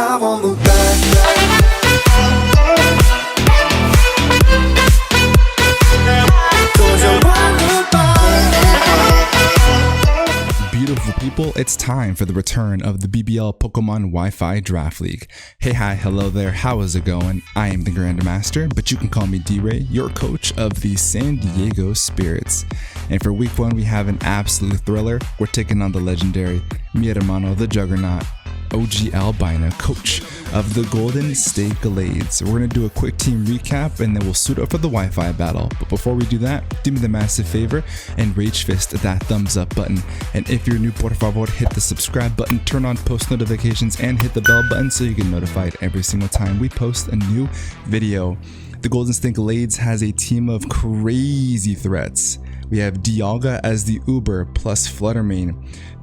have on the back. Beautiful people, it's time for the return of the BBL Pokemon Wi-Fi Draft League. Hey, hi, hello there, how is it going? I am the Grandmaster, but you can call me D-Ray, your coach of the San Diego Spirits. And for week 1, we have an absolute thriller. We're taking on the legendary mi hermano, the Juggernaut, OG Albina, coach of the Golden State Glades. We're going to do a quick team recap and then we'll suit up for the Wi-Fi battle. But before we do that, do me the massive favor and rage fist that thumbs up button. And if you're new, por favor, hit the subscribe button, turn on post notifications, and hit the bell button so you get notified every single time we post a new video. The Golden State Glades has a team of crazy threats. We have Dialga as the Uber plus Fluttermane,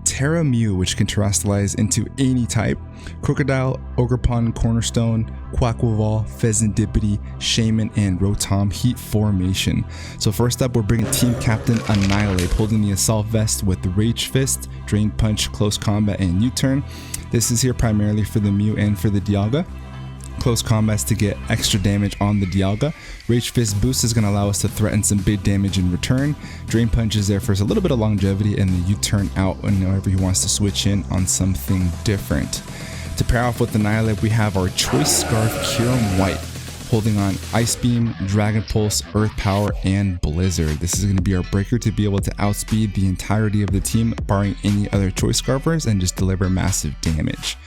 Terra Mew, which can terrestrialize into any type, Crocodile, Ogerpon, Cornerstone, Quackleval, Pheasantipity, Shaman, and Rotom Heat formation. So first up, we're bringing Team Captain Annihilate, holding the Assault Vest with Rage Fist, Drain Punch, Close Combat, and U-Turn. This is here primarily for the Mew and for the Dialga. Close combats to get extra damage on the Dialga. Rage Fist boost is going to allow us to threaten some big damage in return. Drain Punch is there for a little bit of longevity, and the U-Turn out whenever he wants to switch in on something different. To pair off with Annihilate, we have our Choice Scarf Kyurem White, holding on Ice Beam, Dragon Pulse, Earth Power, and Blizzard. This is going to be our breaker to be able to outspeed the entirety of the team, barring any other Choice Scarfers, and just deliver massive damage.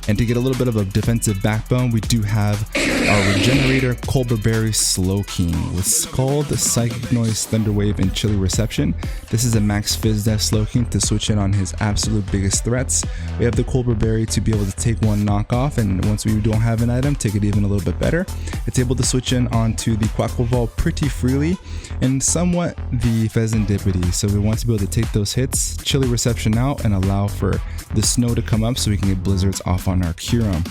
And to get a little bit of a defensive backbone, we do have our Regenerator, Colbur Berry, Slowking with Scald, Psychic Noise, Thunder Wave, and Chilly Reception. This is a max Fizz Death Slowking to switch in on his absolute biggest threats. We have the Colbur Berry to be able to take one knockoff, and once we don't have an item, take it even a little bit better. It's able to switch in onto the Quackleval pretty freely, and somewhat the Pheasantipity. So we want to be able to take those hits, Chilly Reception out, and allow for the snow to come up so we can get blizzards off on our Kyurem.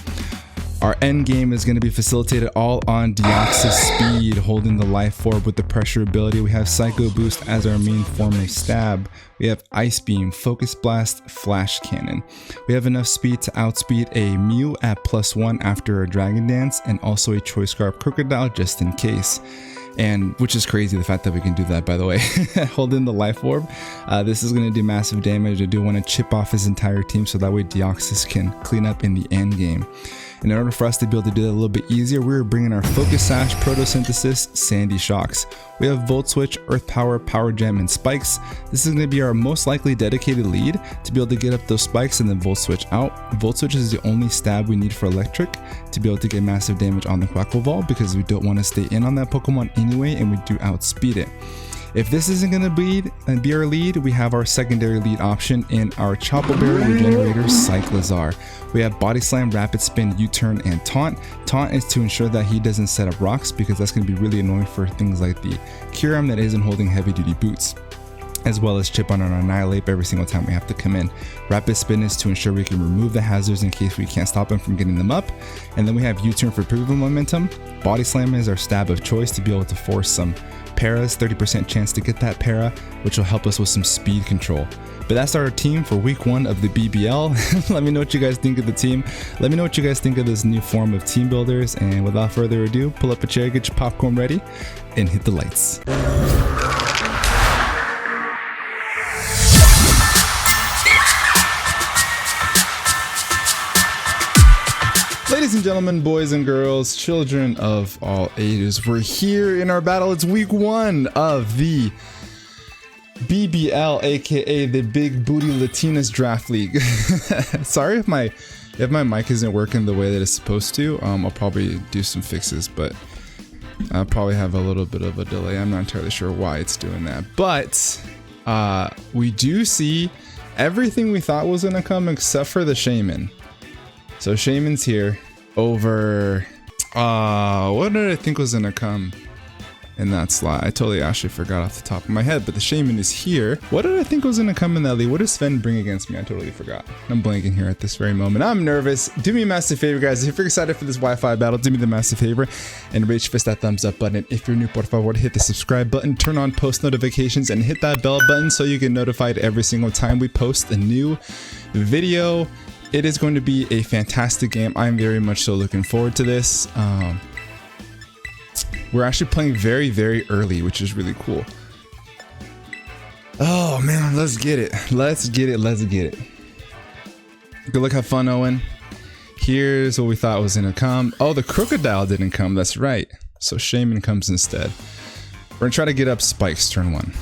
Our end game is going to be facilitated all on Deoxys Speed, holding the Life Orb with the Pressure ability. We have Psycho Boost as our main form of stab. We have Ice Beam, Focus Blast, Flash Cannon. We have enough speed to outspeed a Mew at +1 after a Dragon Dance, and also a Choice Scarf Crocodile just in case. And which is crazy, the fact that we can do that, by the way. Holding the Life Orb, this is going to do massive damage. I do want to chip off his entire team so that way Deoxys can clean up in the end game. And in order for us to be able to do that a little bit easier, we're bringing our Focus Sash, Photosynthesis, Sandy Shocks. We have Volt Switch, Earth Power, Power Gem, and Spikes. This is going to be our most likely dedicated lead to be able to get up those spikes and then Volt Switch out. Volt Switch is the only stab we need for Electric to be able to get massive damage on the Quackleval, because we don't want to stay in on that Pokemon anyway, and we do outspeed it. If this isn't going to be our lead, we have our secondary lead option in our Chople Berry, Regenerator, Cyclizar. We have Body Slam, Rapid Spin, U-Turn, and Taunt. Taunt is to ensure that he doesn't set up rocks, because that's going to be really annoying for things like the Kyurem that isn't holding heavy duty boots, as well as chip on our Annihilate every single time we have to come in. Rapid Spin is to ensure we can remove the hazards in case we can't stop them from getting them up. And then we have U-Turn for proven momentum. Body Slam is our stab of choice to be able to force some paras, 30% chance to get that para, which will help us with some speed control. But that's our team for week 1 of the BBL. Let me know what you guys think of the team. Let me know what you guys think of this new form of team builders. And without further ado, pull up a chair, get your popcorn ready, and hit the lights. Ladies and gentlemen, boys and girls, children of all ages, we're here in our battle. It's week 1 of the BBL, aka the Big Booty Latinas Draft League. Sorry if my mic isn't working the way that it's supposed to. I'll probably do some fixes, but I'll probably have a little bit of a delay. I'm not entirely sure why it's doing that, but we do see everything we thought was gonna come except for the Shaman. So Shaman's here over, what did I think was gonna come in that slot? I totally actually forgot off the top of my head, but the Shaman is here. What did I think was gonna come in that lead? What does Sven bring against me? I totally forgot. I'm blanking here at this very moment. I'm nervous. Do me a massive favor, guys. If you're excited for this Wi-Fi battle, do me the massive favor and rage fist that thumbs up button. If you're new, por favor, hit the subscribe button, turn on post notifications, and hit that bell button so you get notified every single time we post a new video. It is going to be a fantastic game. I'm very much so looking forward to this. We're actually playing very, very early, which is really cool. Oh man, let's get it. Let's get it. Let's get it. Good luck, have fun, Owen. Here's what we thought was gonna come. Oh, the crocodile didn't come. That's right. So Shaman comes instead. We're gonna try to get up spikes turn 1.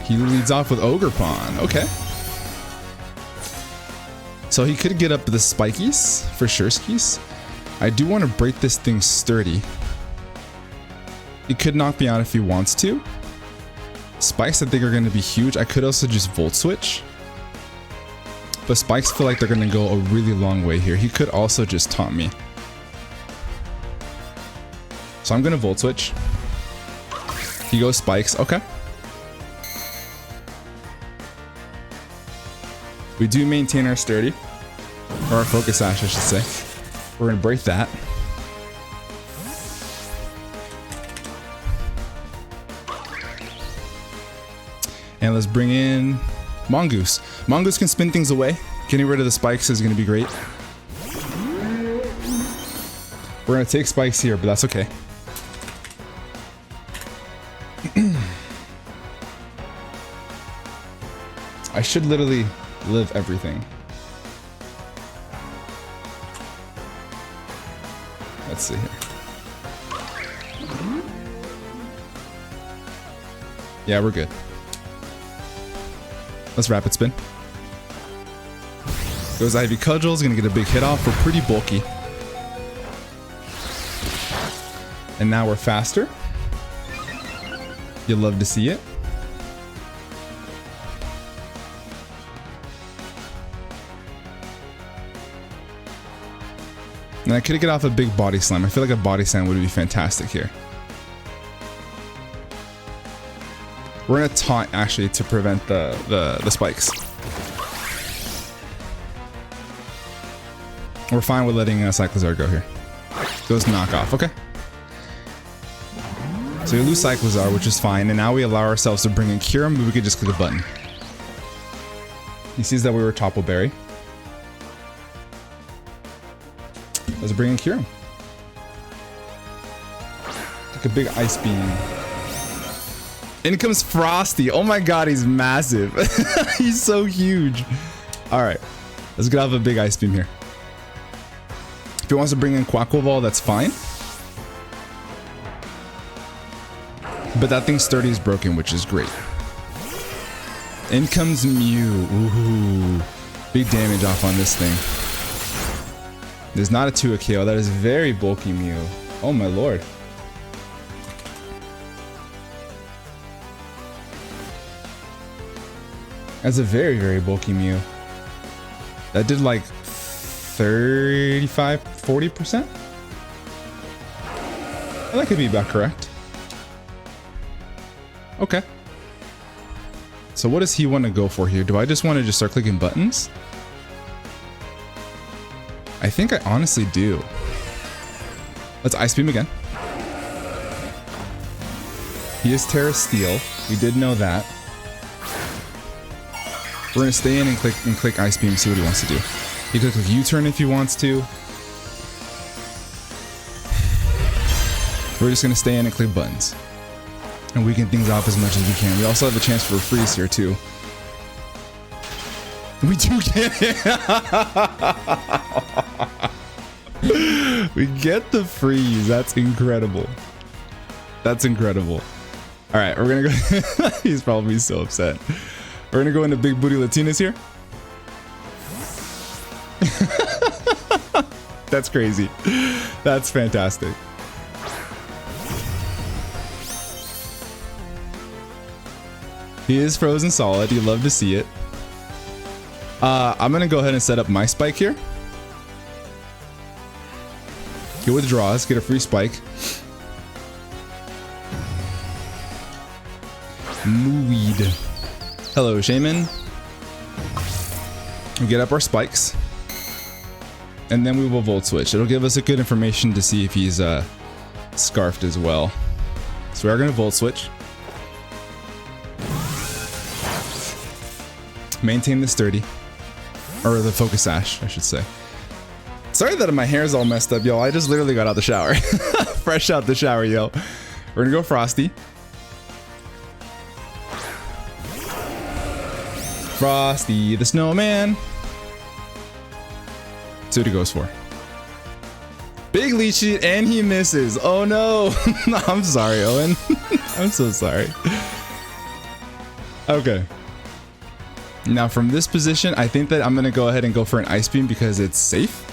He leads off with Ogre Pawn. Okay. So he could get up the spikies for sure skis. I do want to break this thing sturdy. He could knock me out if he wants to. Spikes I think are going to be huge. I could also just volt switch. But spikes feel like they're going to go a really long way here. He could also just taunt me. So I'm going to volt switch. He goes spikes. Okay. We do maintain our sturdy, or our focus sash, I should say. We're gonna break that. And let's bring in Mongoose. Mongoose can spin things away. Getting rid of the spikes is gonna be great. We're gonna take spikes here, but that's okay. I should literally live everything. Let's see here. Yeah, we're good. Let's rapid spin. Goes Ivy Cudgels, gonna get a big hit off. We're pretty bulky. And now we're faster. You'll love to see it. And I could get off a big body slam. I feel like a body slam would be fantastic here. We're gonna taunt actually to prevent the spikes. We're fine with letting Cyclizar go here. Goes knockoff, okay. So we lose Cyclizar, which is fine, and now we allow ourselves to bring in Kyurem, but we could just click a button. He sees that we were Topple Berry. Let's bring in Kyurem. Like a big ice beam. In comes Frosty. Oh my god, he's massive. He's so huge. Alright, let's get off a big ice beam here. If he wants to bring in Quaquaval, that's fine. But that thing's sturdy is broken, which is great. In comes Mew. Ooh, big damage off on this thing. There's not a 2 KO. That is very bulky Mew. Oh my lord. That's a very, very bulky Mew. That did like 35, 40%? Well, that could be about correct. Okay. So what does he want to go for here? Do I just want to just start clicking buttons? I think I honestly do. Let's Ice Beam again. He is Terra Steel. We did know that. We're gonna stay in and click Ice Beam, see what he wants to do. He could click U-turn if he wants to. We're just gonna stay in and click buttons. And weaken things off as much as we can. We also have a chance for a freeze here too. We do get it. We get the freeze. That's incredible. That's incredible. All right, we're gonna go. He's probably so upset. We're gonna go into Big Booty Latinas here. That's crazy. That's fantastic. He is frozen solid. You love to see it. I'm gonna go ahead and set up my spike here. He withdraws, get a free spike. Mooed. Hello, Shaman. We get up our spikes. And then we will Volt Switch. It'll give us a good information to see if he's scarfed as well. So we are gonna Volt Switch. Maintain the sturdy. Or the focus sash, I should say. Sorry that my hair's all messed up, yo. I just literally got out the shower. Fresh out the shower, yo. We're gonna go Frosty. Frosty the Snowman. See what he goes for. Big leech sheet, and he misses. Oh no. I'm sorry, Owen. I'm so sorry. Okay. Now from this position, I think that I'm gonna go ahead and go for an ice beam because it's safe.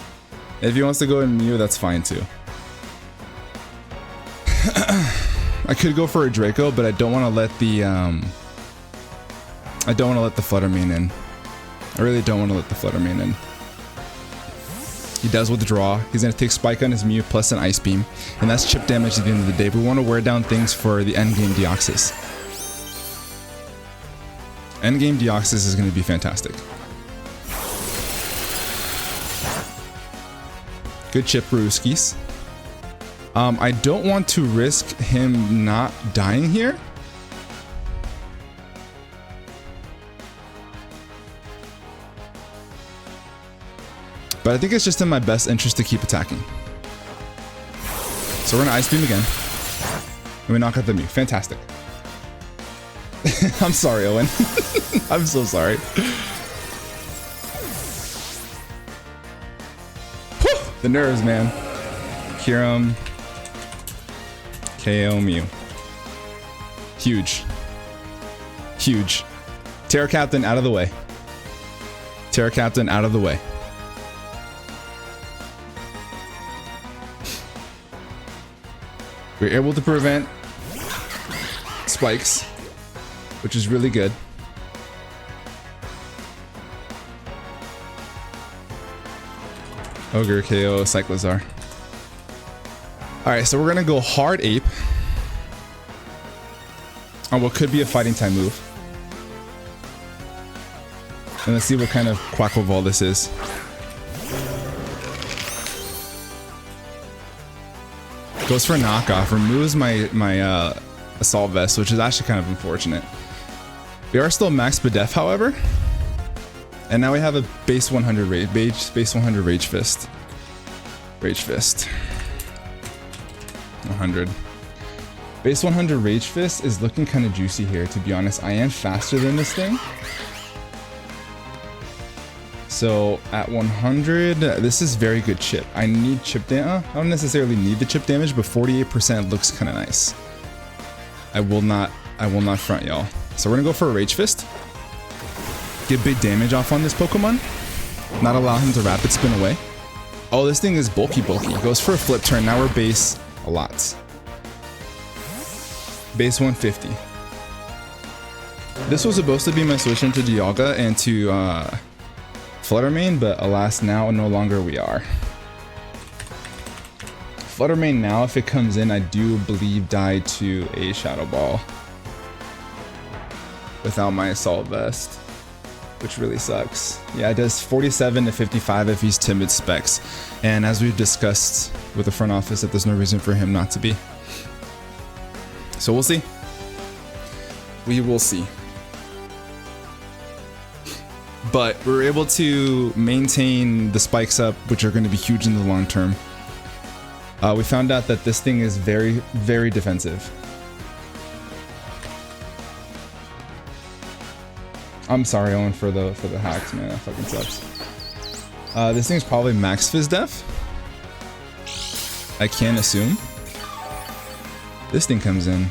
If he wants to go in Mew, that's fine too. I could go for a Draco, but I don't want to let the Flutter Mane in. I really don't want to let the Flutter Mane in. He does withdraw. He's going to take Spike on his Mew plus an Ice Beam, and that's chip damage at the end of the day. We want to wear down things for the endgame Deoxys. Endgame Deoxys is going to be fantastic. Good chip, Brewskis. I don't want to risk him not dying here. But I think it's just in my best interest to keep attacking. So we're gonna Ice Beam again. And we knock out the Mew. Fantastic. I'm sorry, Owen. I'm so sorry. Whew! The nerves, man. Cure him. KO Mew. Huge. Huge. Terra Captain out of the way. Terra Captain out of the way. We're able to prevent spikes, which is really good. Ogre KO Cyclizar. Alright, so we're gonna go hard ape on what could be a fighting type move. And let's see what kind of Quackleval this is. Goes for a knockoff, removes my assault vest, which is actually kind of unfortunate. We are still max Bedef, however. And now we have a base 100 Rage Fist. Rage Fist. 100. Base 100 Rage Fist is looking kind of juicy here, to be honest. I am faster than this thing. So at 100, this is very good chip. I need chip damage. I don't necessarily need the chip damage, but 48% looks kind of nice. I will not front y'all. So we're gonna go for a Rage Fist. Get big damage off on this Pokemon. Not allow him to rapid spin away. Oh, this thing is bulky. Goes for a flip turn. Now we're base a lot. Base 150. This was supposed to be my switch into Dialga and to Flutter Mane, but alas, now no longer we are. Flutter Mane now, if it comes in, I do believe die to a Shadow Ball without my Assault Vest, which really sucks. Yeah, it does 47 to 55 if he's timid specs, and as we've discussed with the front office, that there's no reason for him not to be. So we'll see. We will see. But we're able to maintain the spikes up, which are going to be huge in the long term. We found out that this thing is very, very defensive. I'm sorry, Owen, for the hacks, man. That fucking sucks. This thing's probably max Fizz Def. I can assume. This thing comes in.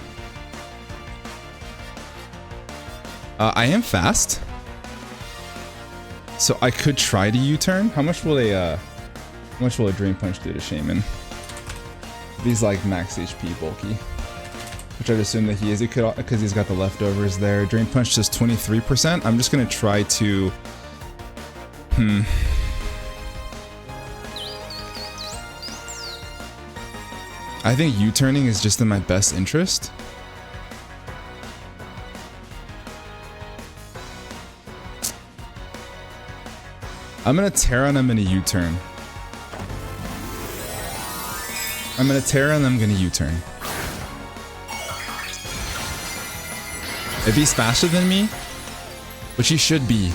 I am fast. So I could try to U-turn. How much will a Drain Punch do to Shaman? He's like max HP bulky, which I'd assume that he is. He could, because he's got the leftovers there. Drain Punch does 23%. I'm just gonna try to. I think U-turning is just in my best interest. I'm gonna Terra and I'm gonna U-turn. I'm gonna Terra and I'm gonna U-turn. If he's faster than me, which he should be,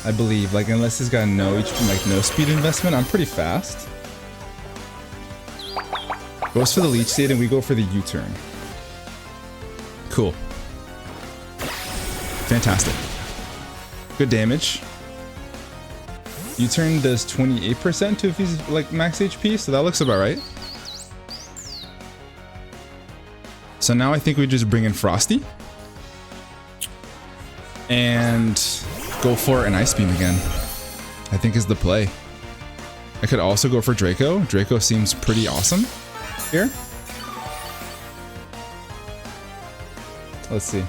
I believe. Like, unless he's got no speed investment, I'm pretty fast. Goes for the leech seed and we go for the U-turn. Cool. Fantastic. Good damage. U-turn does 28% to if he's like max HP, so that looks about right. So now I think we just bring in Frosty. And go for an Ice Beam again. I think is the play. I could also go for Draco. Draco seems pretty awesome here. Let's see.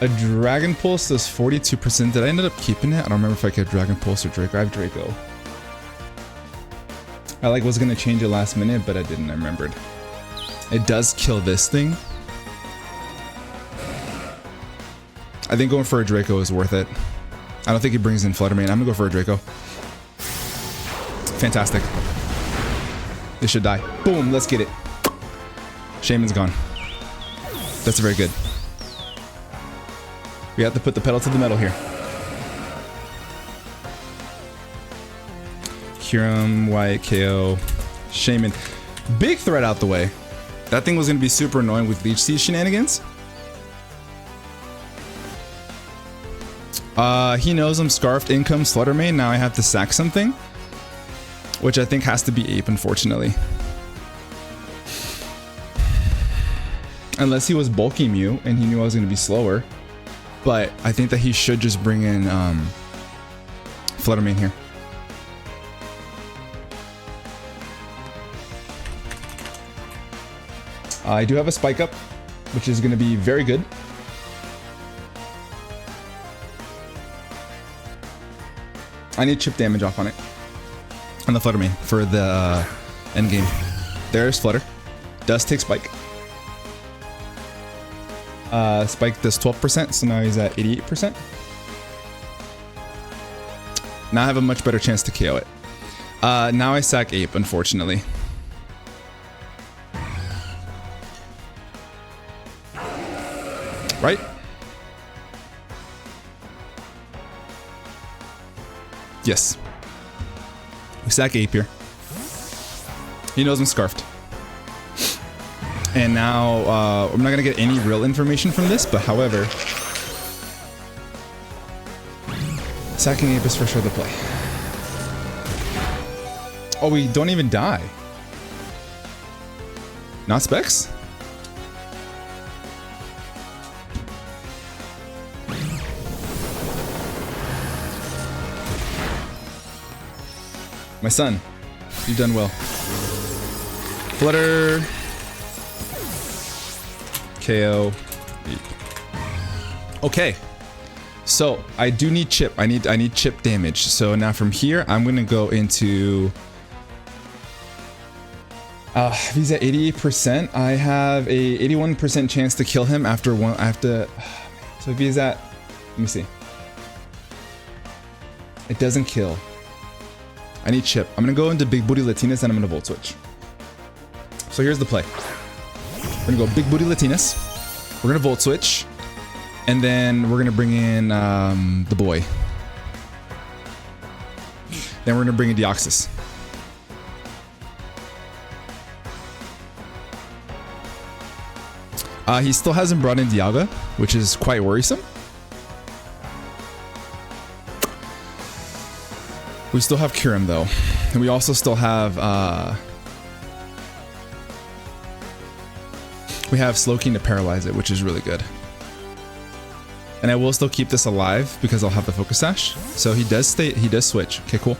A Dragon Pulse does 42%. Did I end up keeping it? I don't remember if I kept Dragon Pulse or Draco. I have Draco. I like was gonna change it last minute, but I didn't. I remembered. It does kill this thing. I think going for a Draco is worth it. I don't think he brings in Flutter Mane. I'm gonna go for a Draco. Fantastic. This should die. Boom, let's get it. Shaman's gone. That's very good. We have to put the pedal to the metal here. Kyurem, White, KO, Shaman. Big threat out the way. That thing was going to be super annoying with Leech Seed shenanigans. He knows I'm scarfed. In comes Flutter Mane. Now I have to sack something. Which I think has to be Ape, unfortunately. Unless he was bulky Mew and he knew I was going to be slower. But I think that he should just bring in Flutter Mane here. I do have a Spike Up, which is going to be very good. I need chip damage off on it. On the Flutter Mane for the end game. There's Flutter. Does take Spike. Spike does 12%, so now he's at 88%. Now I have a much better chance to KO it. Now I sack Ape, unfortunately. Right? Yes. We sack Ape here. He knows I'm scarfed. And now, I'm not going to get any real information from this, but however, sacking Ape is for sure the play. Oh, we don't even die. Not Specs? My son, you've done well. Flutter. KO. Okay. So I do need chip. I need chip damage. So now from here, I'm gonna go into. If he's at 88%, I have a 81% chance to kill him after one. I have to. So if he's at, let me see. It doesn't kill. I need chip. I'm gonna go into Big Booty Latinas and I'm gonna Volt Switch. So here's the play. We're gonna go Big Booty Latinas. We're gonna Volt Switch. And then we're gonna bring in the boy. Then we're gonna bring in Deoxys. He still hasn't brought in Dialga, which is quite worrisome. We still have Kyurem though. And we also still have we have Slowking to paralyze it, which is really good. And I will still keep this alive because I'll have the Focus Sash. So he does switch. Okay, cool.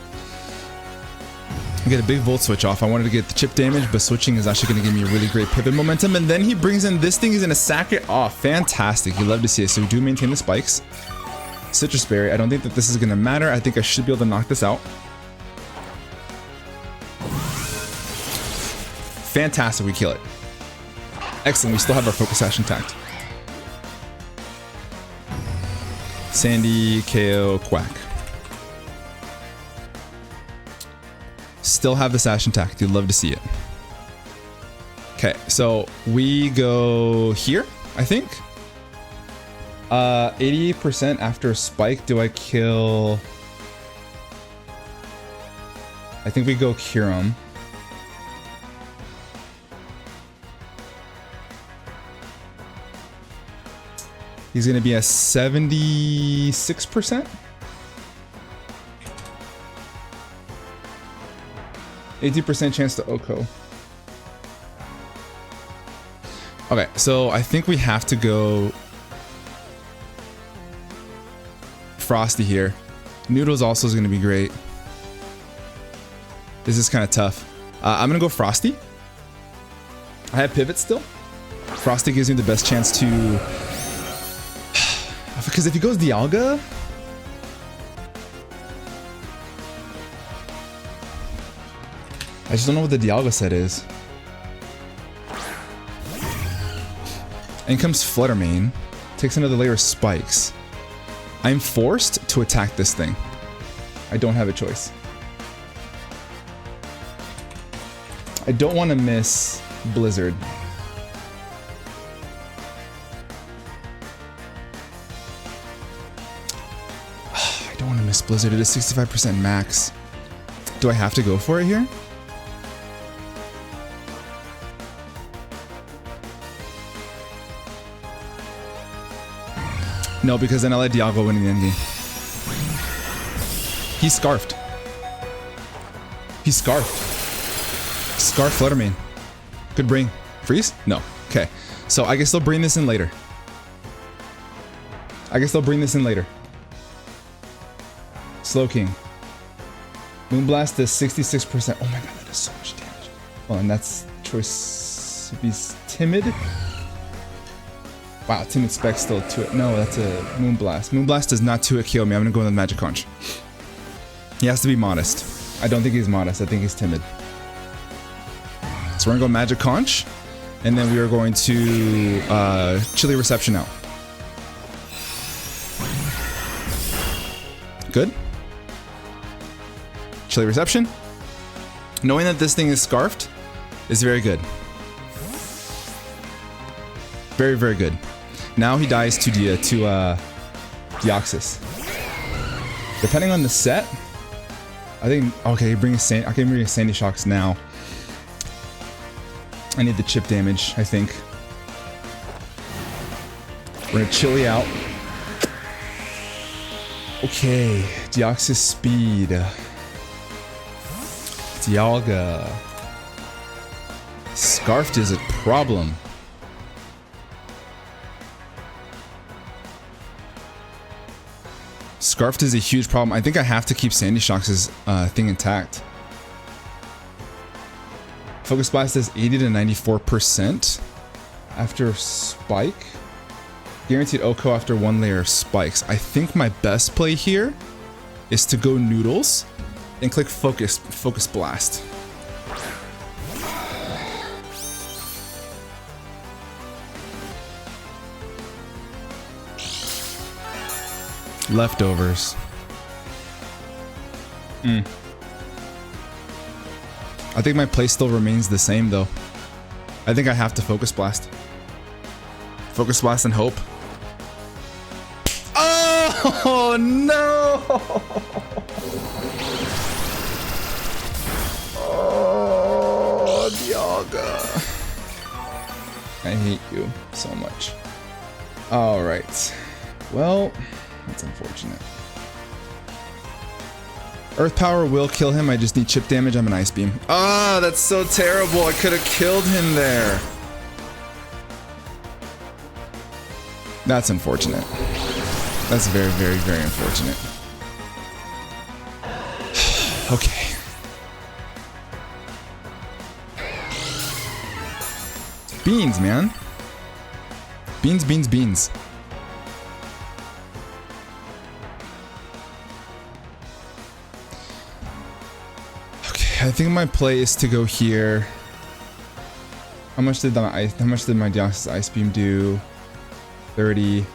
I get a big Volt Switch off. I wanted to get the chip damage, but switching is actually going to give me a really great pivot momentum. And then he brings in this thing. He's going to sack it off. Fantastic. You love to see it. So we do maintain the spikes. Citrus Berry. I don't think that this is going to matter. I think I should be able to knock this out. Fantastic. We kill it. Excellent. We still have our Focus Sash intact. Sandy, KO, Quack. Still have the Sash intact. You'd love to see it. Okay, so we go here, I think. 88% after a spike. Do I kill? I think we go cure him. He's gonna be at 76%. 80% chance to Oko. Okay, so I think we have to go Frosty here. Noodles also is gonna be great. This is kind of tough. I'm gonna go Frosty. I have pivot still. Frosty gives me the best chance to, because if he goes Dialga, I just don't know what the Dialga set is. In comes Fluttermane, takes another layer of spikes. I'm forced to attack this thing. I don't have a choice. I don't want to miss Blizzard. I don't want to miss Blizzard. It is 65% max. Do I have to go for it here? No, because then I let Dialga win in the endgame. He's scarfed. He's scarfed. Scarf Fluttermane. Good bring. Freeze? No. Okay. So I guess they'll bring this in later. Slow King. Moonblast does 66%. Oh my god, that is so much damage. Oh, and that's choice if he's timid. Wow, timid spec still 2-hit. No, that's a Moonblast. Moonblast does not 2-hit kill me. I'm gonna go with Magic Conch. He has to be modest. I don't think he's modest. I think he's timid. So we're gonna go Magic Conch, and then we are going to Chilly Reception out. Good. Chilly Reception. Knowing that this thing is scarfed is very good. Very, very good. Now he dies to Deoxys. Depending on the set, I think, okay, I can bring Sandy Shocks now. I need the chip damage, I think. We're gonna Chilly out. Okay, Deoxys speed. Dialga. Scarfed is a problem. Scarfed is a huge problem. I think I have to keep Sandy Shocks' thing intact. Focus Blast is 80 to 94% after Spike. Guaranteed Oko after 1 layer of spikes. I think my best play here is to go Noodles and click Focus Blast. Leftovers. I think my play still remains the same though. I think I have to Focus Blast. Focus Blast and hope. Oh no! Oh, Dialga. I hate you so much. Alright. Well, that's unfortunate. Earth Power will kill him. I just need chip damage. I'm an Ice Beam. Ah, that's so terrible. I could have killed him there. That's unfortunate. That's very, very, very unfortunate. Okay. Beans, man. Beans, beans, beans. I think my play is to go here. How much did my Deoxys Ice Beam do? 30.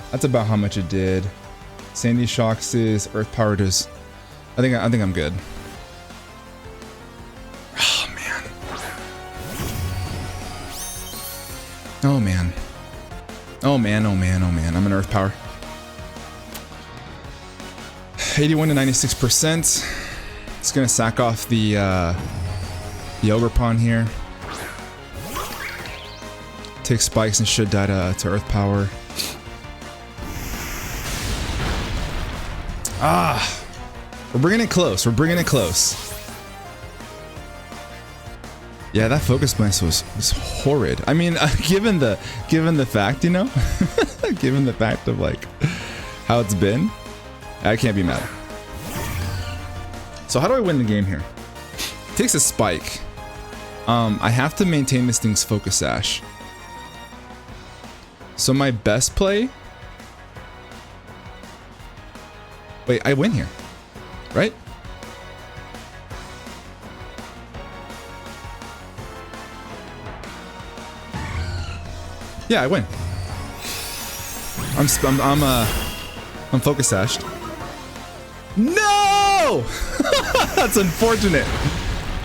That's about how much it did. Sandy Shocks is Earth Power does. I think I'm good. Oh man. Oh man. Oh man, oh man, oh man. I'm an Earth Power. 81 to 96%. It's gonna sack off the Ogre Pawn here. Take spikes and should die to Earth Power. Ah! We're bringing it close. We're bringing it close. Yeah, that focus blast was horrid. I mean, given the fact, you know, given the fact of like how it's been, I can't be mad. So how do I win the game here? It takes a spike. I have to maintain this thing's focus sash. So my best play. Wait, I win here, right? Yeah, I win. I'm focus sashed. No! That's unfortunate.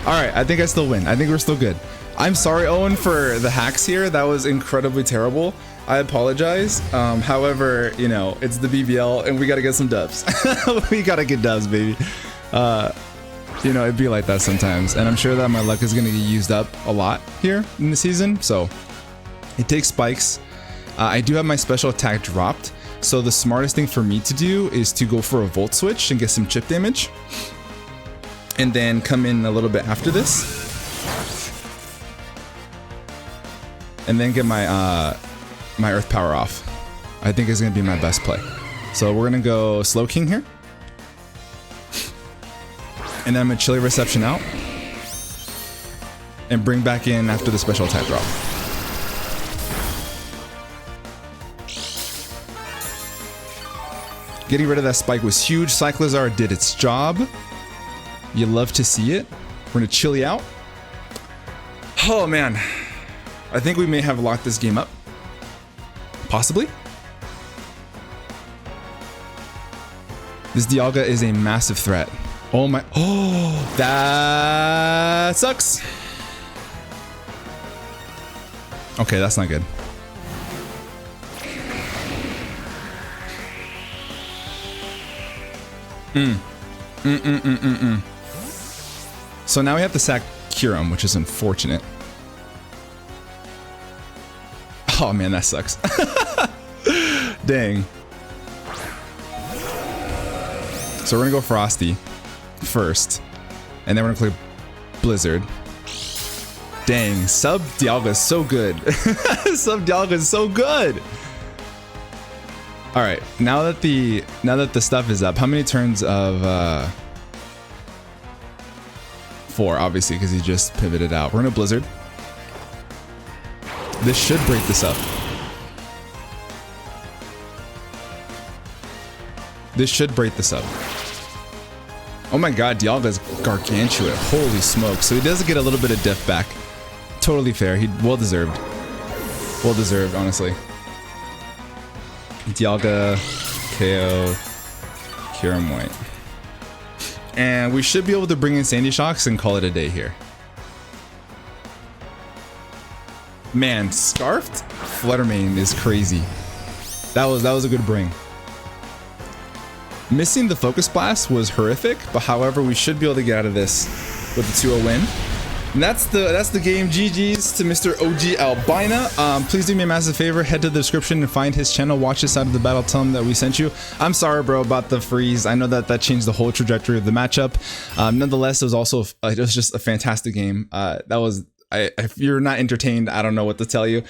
All right, I think I still win. I think we're still good. I'm sorry, Owen, for the hacks here. That was incredibly terrible. I apologize. However, you know, it's the BBL and we got to get some dubs. We got to get dubs, baby. You know, it'd be like that sometimes. And I'm sure that my luck is going to get used up a lot here in the season. So it takes spikes. I do have my special attack dropped. So the smartest thing for me to do is to go for a volt switch and get some chip damage. And then come in a little bit after this. And then get my my Earth Power off. I think is going to be my best play. So we're going to go Slow King here. And then I'm going to Chilly Reception out. And bring back in after the special attack drop. Getting rid of that spike was huge. Cyclizar did its job. You love to see it. We're going to Chilly out. Oh man. I think we may have locked this game up. Possibly. This Dialga is a massive threat. Oh my. Oh, that sucks. Okay, that's not good. So now we have to sack Kyurem, which is unfortunate. Oh man, that sucks. Dang. So we're gonna go Frosty first, and then we're gonna play Blizzard. Dang, sub Dialga is so good. Sub Dialga is so good. All right, now that the stuff is up, how many turns of 4, obviously, because he just pivoted out. We're gonna Blizzard. This should break this up. This should break this up. Oh my god, Dialga's gargantuan. Holy smoke. So he does get a little bit of diff back. Totally fair. He well deserved. Well deserved, honestly. Dialga, KO, Kyurem White. And we should be able to bring in Sandy Shocks and call it a day here. Man, Scarfed Fluttermane is crazy. That was a good bring. Missing the Focus Blast was horrific, but however, we should be able to get out of this with the 2-0 win. And that's the game. GG's to Mr. OG Albina. Please do me a massive favor. Head to the description and find his channel. Watch this side of the battle. Tell him that we sent you. I'm sorry, bro, about the freeze. I know that changed the whole trajectory of the matchup. Nonetheless, it was also it was just a fantastic game. If you're not entertained, I don't know what to tell you.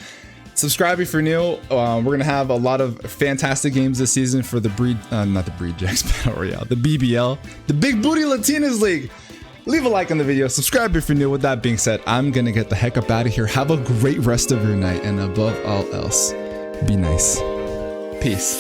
Subscribe if you're new. We're gonna have a lot of fantastic games this season for the not the Breed Jacks Battle Royale, the BBL, the Big Booty Latinas League. Leave a like on the video, subscribe if you're new. With that being said, I'm gonna get the heck up out of here. Have a great rest of your night, and above all else, be nice. Peace.